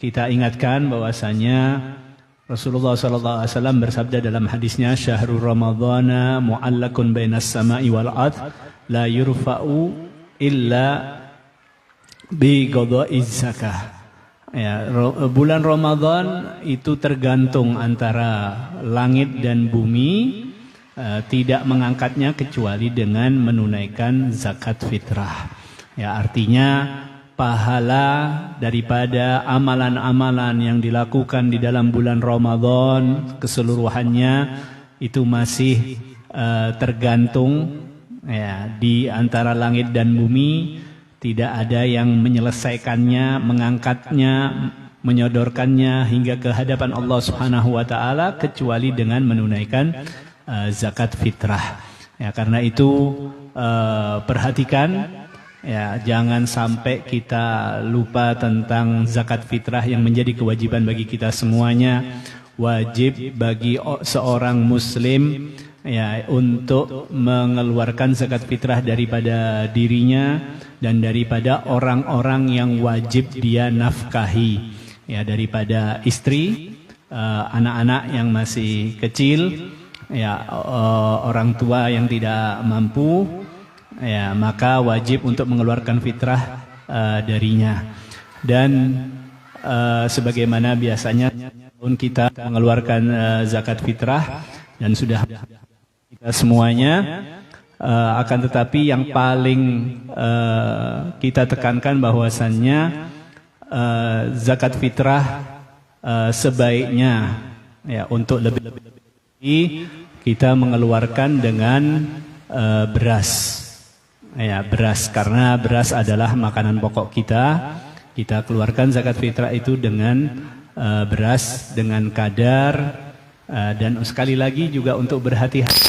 kita ingatkan bahwasanya Rasulullah SAW bersabda dalam hadisnya, "Syahrul Ramadhana mu'allakun bainas sama'i wal ard, la yurfa'u illa bi qada'iz zakah." Ya, bulan Ramadan itu tergantung antara langit dan bumi, tidak mengangkatnya kecuali dengan menunaikan zakat fitrah. Ya, artinya pahala daripada amalan-amalan yang dilakukan di dalam bulan Ramadan keseluruhannya itu masih tergantung ya, di antara langit dan bumi. Tidak ada yang menyelesaikannya, mengangkatnya, menyodorkannya hingga ke hadapan Allah Subhanahu wa taala kecuali dengan menunaikan zakat fitrah. Ya, karena itu perhatikan ya, jangan sampai kita lupa tentang zakat fitrah yang menjadi kewajiban bagi kita semuanya. Wajib bagi seorang muslim ya untuk mengeluarkan zakat fitrah daripada dirinya dan daripada orang-orang yang wajib dia nafkahi, ya, daripada istri, anak-anak yang masih kecil, ya, orang tua yang tidak mampu, ya, maka wajib untuk mengeluarkan fitrah darinya. Dan sebagaimana biasanya kita mengeluarkan zakat fitrah dan sudah kita semuanya, akan tetapi yang paling kita tekankan bahwasannya zakat fitrah sebaiknya ya untuk lebih kita mengeluarkan dengan beras. Ya, beras, karena beras adalah makanan pokok kita. Kita keluarkan zakat fitrah itu dengan beras, dengan kadar, dan sekali lagi juga untuk berhati-hati.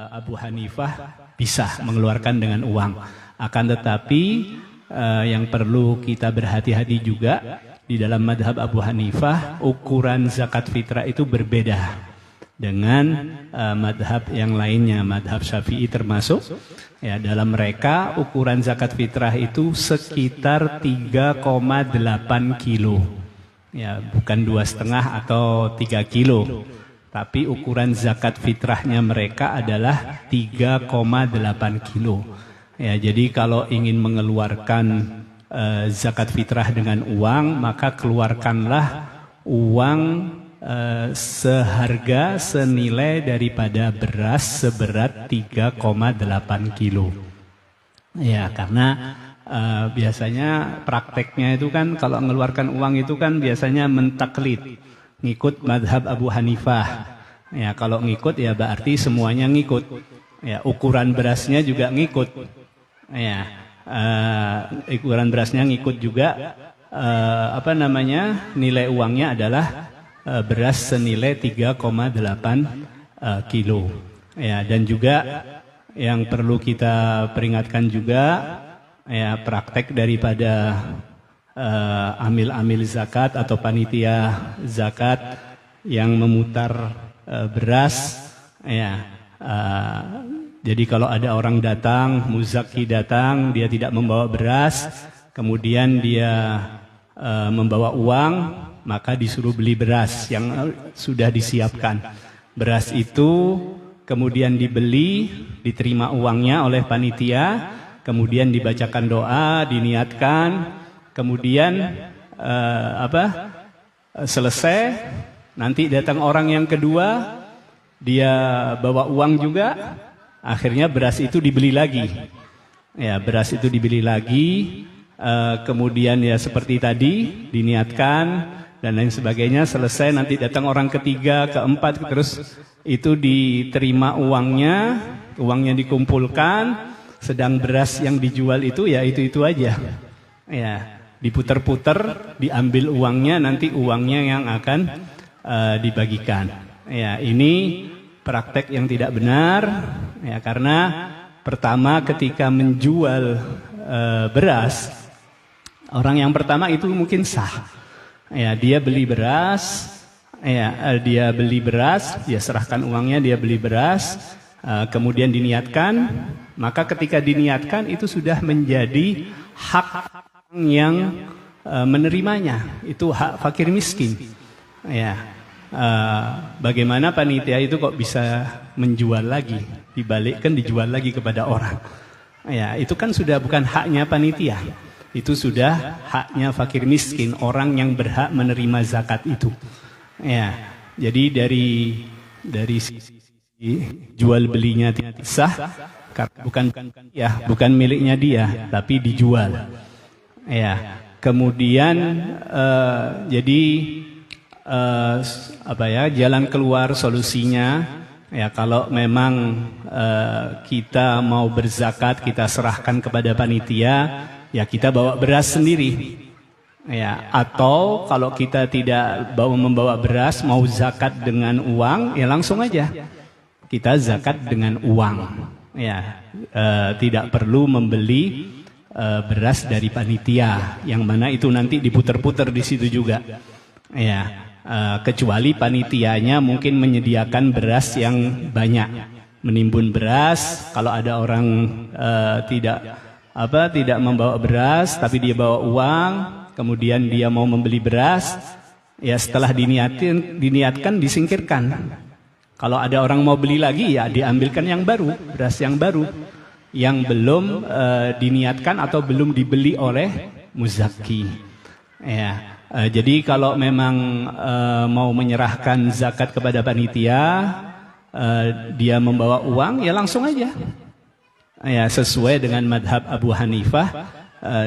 Abu Hanifah bisa mengeluarkan dengan uang. Akan tetapi yang perlu kita berhati-hati juga, di dalam madhab Abu Hanifah ukuran zakat fitrah itu berbeda dengan madhab yang lainnya, madhab Syafi'i termasuk. Ya, dalam mereka ukuran zakat fitrah itu sekitar 3,8 kilo. Ya, bukan 2,5 atau 3 kilo. Tapi ukuran zakat fitrahnya mereka adalah 3,8 kilo. Ya, jadi kalau ingin mengeluarkan zakat fitrah dengan uang, maka keluarkanlah uang seharga senilai daripada beras seberat 3,8 kilo. Ya, karena biasanya prakteknya itu kan kalau mengeluarkan uang itu kan biasanya mentaklid, ngikut madhab Abu Hanifah. Ya, kalau ngikut ya berarti semuanya ngikut. Ya, ukuran berasnya juga ngikut. Ya, ukuran berasnya ngikut juga. Nilai uangnya adalah beras senilai 3,8 kilo. Ya, dan juga yang perlu kita peringatkan juga, ya, praktek daripada amil-amil zakat atau panitia zakat yang memutar beras, ya. Jadi kalau ada orang datang, muzaki datang, dia tidak membawa beras, kemudian dia membawa uang, maka disuruh beli beras yang sudah disiapkan. Beras itu kemudian dibeli, diterima uangnya oleh panitia, kemudian dibacakan doa, diniatkan, kemudian selesai, nanti datang orang yang kedua, dia bawa uang juga, akhirnya beras itu dibeli lagi. Ya, beras itu dibeli lagi, kemudian ya seperti tadi diniatkan dan lain sebagainya, selesai, nanti datang orang ketiga, keempat, terus itu diterima uangnya dikumpulkan, sedang beras yang dijual itu ya itu aja. Ya, diputer-puter, diambil uangnya, nanti uangnya yang akan dibagikan. Ya, ini praktek yang tidak benar, ya, karena pertama ketika menjual beras, orang yang pertama itu mungkin sah. Ya, dia beli beras, dia serahkan uangnya, dia beli beras, kemudian diniatkan, maka ketika diniatkan itu sudah menjadi hak yang menerimanya, itu hak fakir miskin. Ya, bagaimana panitia itu kok bisa menjual lagi, dibalikkan dijual lagi kepada orang? Ya, itu kan sudah bukan haknya panitia. Itu sudah haknya fakir miskin, orang yang berhak menerima zakat itu. Ya, jadi dari sisi jual belinya tidak sah, bukan miliknya dia, tapi dijual. Ya, kemudian jalan keluar solusinya, ya, kalau memang kita mau berzakat, kita serahkan kepada panitia, ya kita bawa beras sendiri. Ya, atau kalau kita tidak membawa beras, mau zakat dengan uang, ya langsung aja kita zakat dengan uang. Ya, tidak perlu membeli beras dari panitia, yang mana itu nanti diputer-puter di situ juga. Ya, kecuali panitianya mungkin menyediakan beras yang banyak, menimbun beras. Kalau ada orang tidak membawa beras, tapi dia bawa uang, kemudian dia mau membeli beras, ya setelah diniatkan disingkirkan. Kalau ada orang mau beli lagi, ya diambilkan yang baru, beras yang baru, yang belum diniatkan atau belum dibeli oleh muzaki. Ya, jadi kalau memang mau menyerahkan zakat kepada panitia, dia membawa uang, ya langsung aja. Ya, sesuai dengan madhab Abu Hanifah,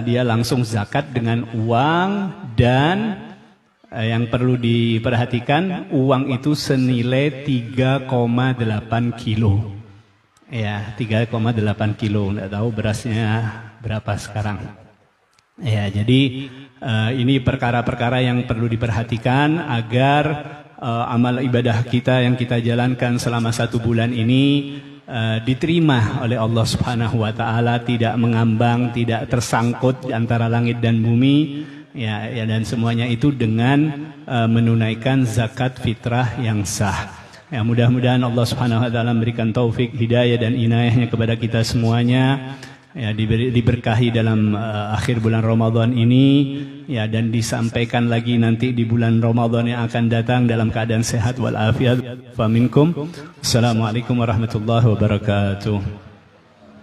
dia langsung zakat dengan uang, dan yang perlu diperhatikan, uang itu senilai 3,8 kilo. Ya, 3,8 kilo. Nggak tahu berasnya berapa sekarang. Ya, jadi ini perkara-perkara yang perlu diperhatikan agar amal ibadah kita yang kita jalankan selama 1 bulan ini diterima oleh Allah Subhanahu wa taala, tidak mengambang, tidak tersangkut antara langit dan bumi. Ya, dan semuanya itu dengan menunaikan zakat fitrah yang sah. Ya, mudah-mudahan Allah Subhanahu wa taala memberikan taufik, hidayah dan inayahnya kepada kita semuanya. Ya, diberkahi dalam akhir bulan Ramadan ini, ya, dan disampaikan lagi nanti di bulan Ramadan yang akan datang dalam keadaan sehat wal afiat. Faminkum. Assalamualaikum warahmatullahi wabarakatuh.